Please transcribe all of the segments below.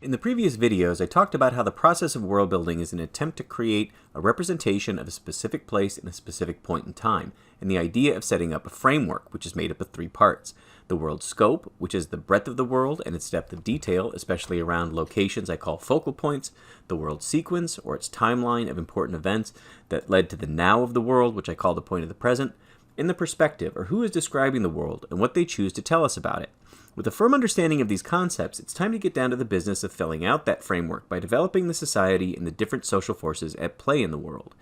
In the previous videos, I talked about how the process of world building is an attempt to create a representation of a specific place in a specific point in time, and the idea of setting up a framework, which is made up of three parts. The world scope, which is the breadth of the world and its depth of detail, especially around locations I call focal points. The world sequence, or its timeline of important events that led to the now of the world, which I call the point of the present. And the perspective, or who is describing the world and what they choose to tell us about it. With a firm understanding of these concepts, it's time to get down to the business of filling out that framework by developing the society and the different social forces at play in the world.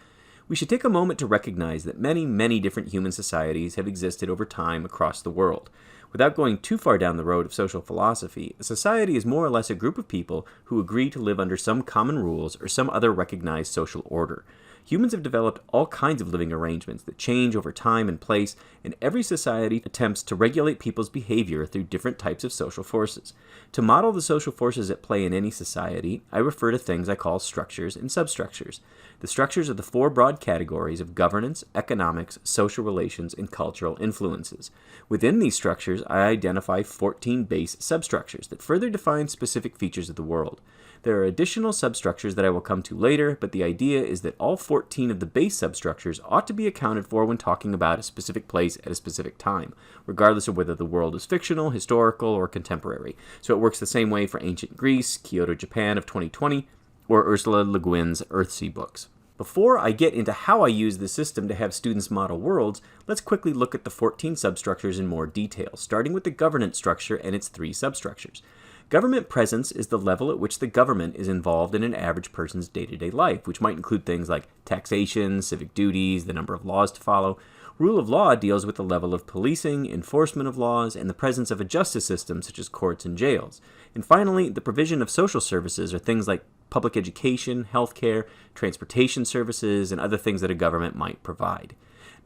We should take a moment to recognize that many different human societies have existed over time across the world. Without going too far down the road of social philosophy, a society is more or less a group of people who agree to live under some common rules or some other recognized social order. Humans have developed all kinds of living arrangements that change over time and place, and every society attempts to regulate people's behavior through different types of social forces. To model the social forces at play in any society, I refer to things I call structures and substructures. The structures are the four broad categories of governance, economics, social relations, and cultural influences. Within these structures, I identify 14 base substructures that further define specific features of the world. There are additional substructures that I will come to later, but the idea is that all 14 of the base substructures ought to be accounted for when talking about a specific place at a specific time, regardless of whether the world is fictional, historical, or contemporary. So it works the same way for ancient Greece, Kyoto, Japan of 2020, or Ursula Le Guin's Earthsea books. Before I get into how I use this system to have students model worlds, let's quickly look at the 14 substructures in more detail, starting with the governance structure and its three substructures. Government presence is the level at which the government is involved in an average person's day-to-day life, which might include things like taxation, civic duties, the number of laws to follow. Rule of law deals with the level of policing, enforcement of laws, and the presence of a justice system such as courts and jails. And finally, the provision of social services are things like public education, healthcare, transportation services, and other things that a government might provide.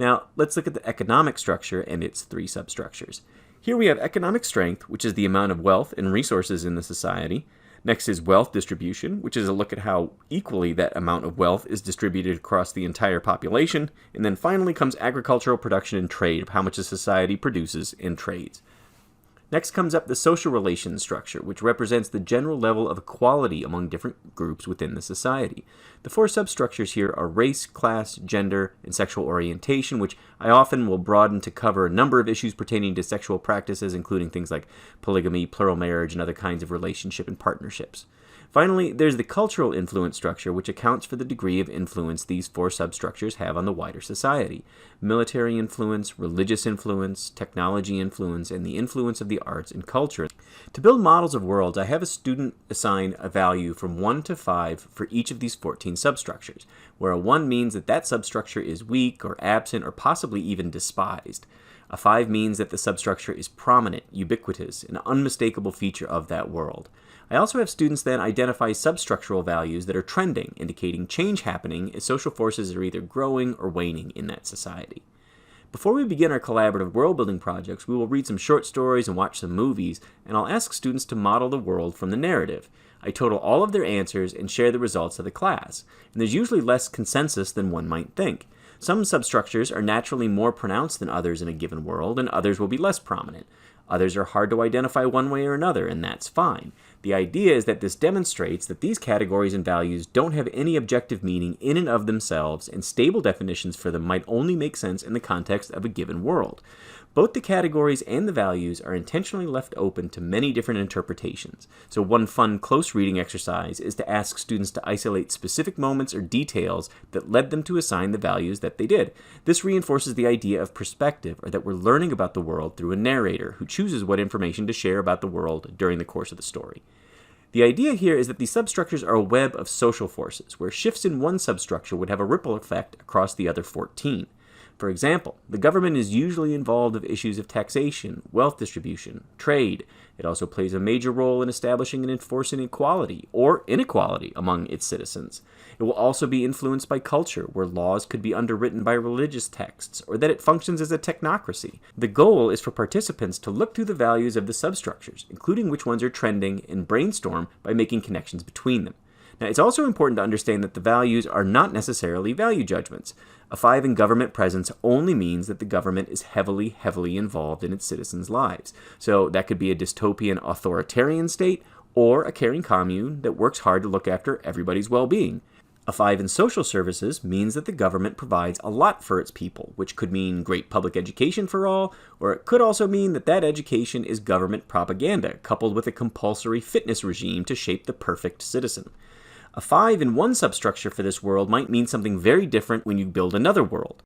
Now, let's look at the economic structure and its three substructures. Here we have economic strength, which is the amount of wealth and resources in the society. Next is wealth distribution, which is a look at how equally that amount of wealth is distributed across the entire population. And then finally comes agricultural production and trade, of how much a society produces and trades. Next comes up the social relations structure, which represents the general level of equality among different groups within the society. The four substructures here are race, class, gender, and sexual orientation, which I often will broaden to cover a number of issues pertaining to sexual practices, including things like polygamy, plural marriage, and other kinds of relationship and partnerships. Finally, there's the cultural influence structure, which accounts for the degree of influence these four substructures have on the wider society. Military influence, religious influence, technology influence, and the influence of the arts and culture. To build models of worlds, I have a student assign a value from 1 to 5 for each of these 14 substructures, where a 1 means that that substructure is weak or absent or possibly even despised. A 5 means that the substructure is prominent, ubiquitous, an unmistakable feature of that world. I also have students then identify substructural values that are trending, indicating change happening as social forces are either growing or waning in that society. Before we begin our collaborative world building projects, we will read some short stories and watch some movies, and I'll ask students to model the world from the narrative. I total all of their answers and share the results of the class, and there's usually less consensus than one might think. Some substructures are naturally more pronounced than others in a given world, and others will be less prominent. Others are hard to identify one way or another, and that's fine. The idea is that this demonstrates that these categories and values don't have any objective meaning in and of themselves, and stable definitions for them might only make sense in the context of a given world. Both the categories and the values are intentionally left open to many different interpretations. So one fun close reading exercise is to ask students to isolate specific moments or details that led them to assign the values that they did. This reinforces the idea of perspective, or that we're learning about the world through a narrator who chooses what information to share about the world during the course of the story. The idea here is that these substructures are a web of social forces, where shifts in one substructure would have a ripple effect across the other 14. For example, the government is usually involved with issues of taxation, wealth distribution, trade. It also plays a major role in establishing and enforcing equality or inequality among its citizens. It will also be influenced by culture, where laws could be underwritten by religious texts, or that it functions as a technocracy. The goal is for participants to look through the values of the substructures, including which ones are trending, and brainstorm by making connections between them. Now, it's also important to understand that the values are not necessarily value judgments. A 5 in government presence only means that the government is heavily involved in its citizens' lives. So that could be a dystopian authoritarian state, or a caring commune that works hard to look after everybody's well-being. A 5 in social services means that the government provides a lot for its people, which could mean great public education for all, or it could also mean that that education is government propaganda, coupled with a compulsory fitness regime to shape the perfect citizen. A 5 in one substructure for this world might mean something very different when you build another world.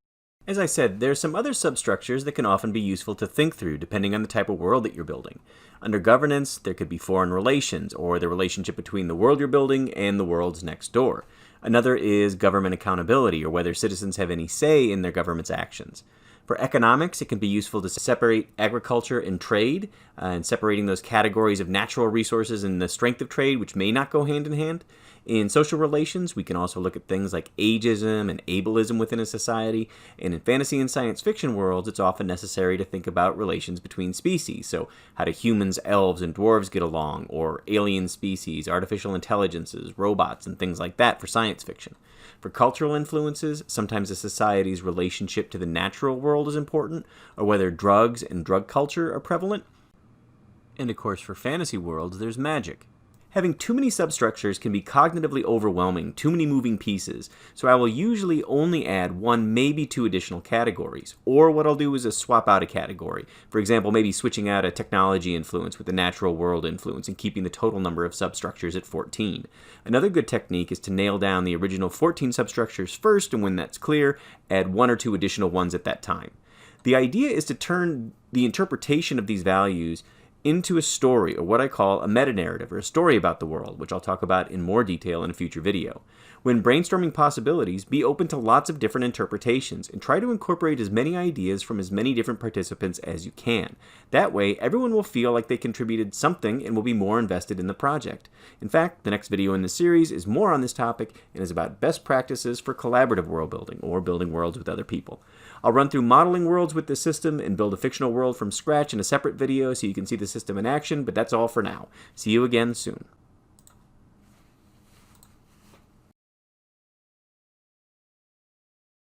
As I said, there are some other substructures that can often be useful to think through, depending on the type of world that you're building. Under governance, there could be foreign relations, or the relationship between the world you're building and the worlds next door. Another is government accountability, or whether citizens have any say in their government's actions. For economics, it can be useful to separate agriculture and trade, and separating those categories of natural resources and the strength of trade, which may not go hand in hand. In social relations, we can also look at things like ageism and ableism within a society. And in fantasy and science fiction worlds, it's often necessary to think about relations between species. So how do humans, elves, and dwarves get along? Or alien species, artificial intelligences, robots, and things like that for science fiction. For cultural influences, sometimes a society's relationship to the natural world is important, or whether drugs and drug culture are prevalent. And of course, for fantasy worlds, there's magic. Having too many substructures can be cognitively overwhelming, too many moving pieces, so I will usually only add 1, maybe 2 additional categories. Or what I'll do is swap out a category. For example, maybe switching out a technology influence with a natural world influence and keeping the total number of substructures at 14. Another good technique is to nail down the original 14 substructures first, and when that's clear, add 1 or 2 additional ones at that time. The idea is to turn the interpretation of these values into a story, or what I call a meta-narrative, or a story about the world, which I'll talk about in more detail in a future video. When brainstorming possibilities, be open to lots of different interpretations, and try to incorporate as many ideas from as many different participants as you can. That way, everyone will feel like they contributed something and will be more invested in the project. In fact, the next video in this series is more on this topic and is about best practices for collaborative world building, or building worlds with other people. I'll run through modeling worlds with this system and build a fictional world from scratch in a separate video so you can see the system in action, but that's all for now. See you again soon.